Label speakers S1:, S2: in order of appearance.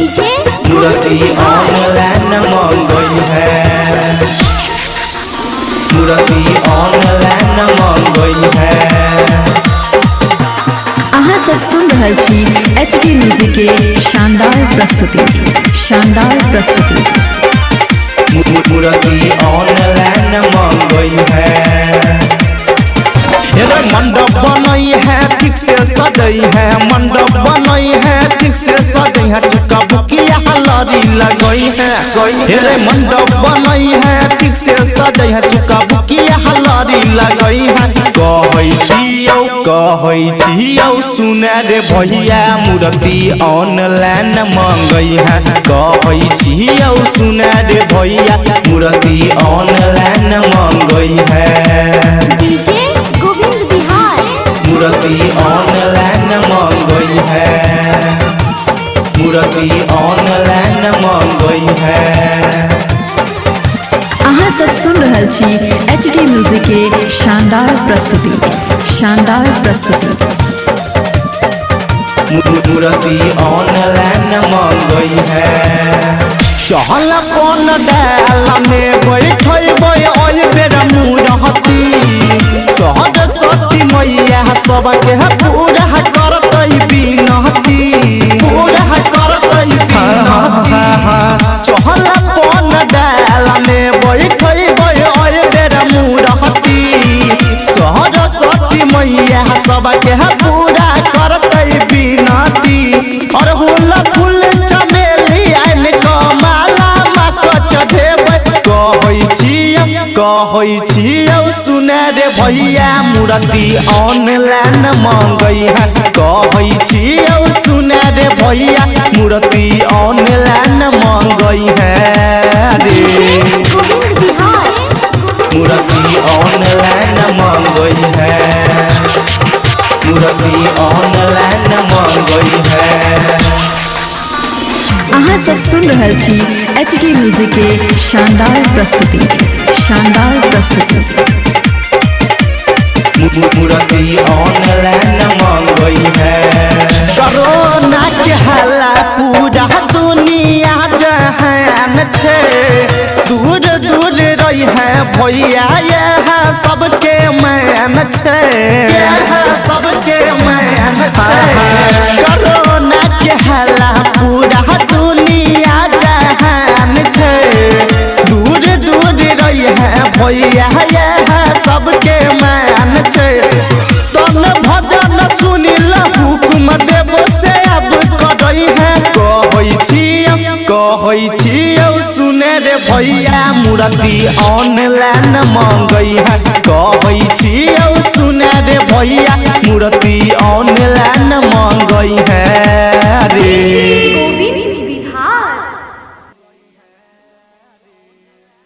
S1: DJ
S2: मूर्ति online मंगई है, मूर्ति ऑनलाइन मंगई है।
S3: अहाँ सब सुन रहल छी HD म्यूजिक के शानदार प्रस्तुति, शानदार प्रस्तुति।
S2: मूर्ति ऑनलाइन मंगई है, मंडप बनई है ठीक से सजई है, मंडप बनई है ठीक से सजई है, चुका बुकिया लड़ी लगई है। हेरे मंडप बनई है ठीक से सजई है, चुका बुकिया लड़ी लगई है। कहै छियौ सुने रे भैया मूर्ति ऑनलाइन मंगई है, कहै छियौ सुने रे भैया मूर्ति ऑनलाइन मंगई है।
S1: डीजे गोविंद बिहार
S2: मूर्ति ऑनलाइन मंगई है, मूर्ति ऑनलाइन मंगई है।
S3: अहाँ सब सुन रहल छी HD म्यूजिक के शानदार प्रस्तुति, शानदार प्रस्तुति।
S2: मूर्ति ऑनलाइन मंगई है। चहल कौन डाल में बैठबै ओइ बेर मूरहती, सहज सती मैया सबके पूरा करतै बिनती, पूरा करतै बिनती। चहल कौन डाल में बैठबै ओइ बेर मूरहती, सहज सती मैया सबके पूरा करतै बिनती। और हुल फूल चमेली आइल कहै छियौ सुने रे भैया मूर्ति ऑनलाइन मंगई है, कहै छियौ सुने रे भैया मूर्ति ऑनलाइन मंगई है रे।
S1: गोविंद बिहार
S2: मूर्ति ऑनलाइन मंगई है, मूर्ति ऑनलाइन मंगई है।
S3: अहाँ सब सुन रहल छी HD म्यूजिक के शानदार प्रस्तुति, शानदार प्रस्तुति।
S2: मूर्ति ऑनलाइन मंगई है। कोरोना के हल्ला पूरा दुनिया जहान छे, दूर दूर रही है भैया यह सबके मैन छे, यह सबके मैन छे। कोरोना के हल्ला पूरा दुनिया जहान छे, दूर दूर रही है भैया यह सबके मैन छे। तन भजन सुनिल हुकुम देव से अब करई है, कहै छियौ सुने रे भैया मूर्ति ऑनलाइन मंगई है, कहै